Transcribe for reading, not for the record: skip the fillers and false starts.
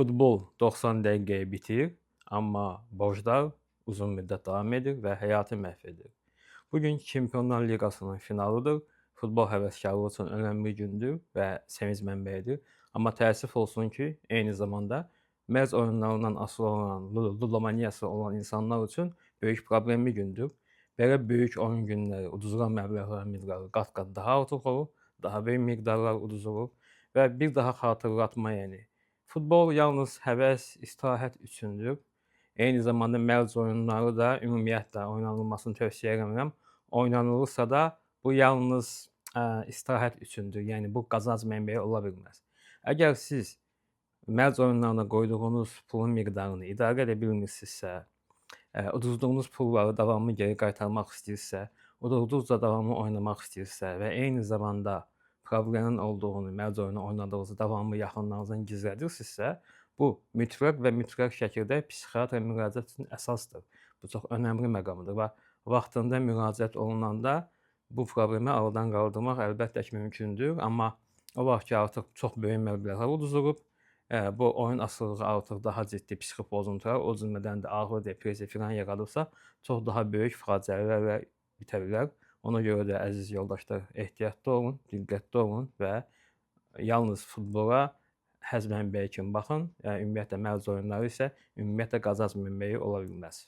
Futbol 90 dəqiqəyə bitir, amma borclar uzun müddət davam edir və həyatı məhv edir. Bu gün Çempionlar Liqasının finalıdır. Futbol həvəskarlığı üçün önəmli gündür və sevinc mənbəyidir. Amma təəssüf olsun ki, eyni zamanda mərc oyunlarından asılı olan, ludomaniyası olan insanlar üçün böyük problemli gündür. Belə böyük oyun günləri uduzulan məbləğlərin miqdarı qat-qat daha artıq olur, daha böyük miqdarlar uduzulur və bir daha xatırlatma, yəni futbol yalnız həvəs, istirahət üçündür. Eyni zamanda mərc oyunları da ümumiyyətlə oynanılmasını tövsiyə eləmirəm. Oynanılırsa da bu yalnız istirahət üçündür. Yəni bu qazanc mənbəyi ola bilməz. Əgər siz mərc oyunlarına qoyduğunuz pulun miqdarını idarə edə bilmirsinizsə, uduzduğunuz pulları davamlı geri qaytarmaq istəyirsə, uduzduqca davamlı oynamaq istəyirsə və eyni zamanda problemin olduğunu, mərc oyunu oynadığınızı davamlı yaxınlarınızdan gizlədirsinizsə, bu mütləq və mütləq şəkildə psixiatra müraciət üçün əsasdır. Bu çox önəmli məqamdır və vaxtında müraciət olunanda bu problemi aradan qaldırmaq əlbəttə ki, mümkündür, amma o vaxt ki, artıq çox böyük məbləğlər uduzulub, bu oyun asılılığı artıq daha ciddi psixi pozuntular, o cümlədən də ağrı, depressiya filan yaradırsa, çox daha böyük faciələrlə bitə bilər. Ona görə də əziz yoldaşlar, ehtiyatlı olun, diqqətli olun və yalnız futbola həzz mənbəyi kimi baxın. Ümumiyyətlə mərc oyunları isə ümumiyyətlə qazanc mənbəyi ola bilməz.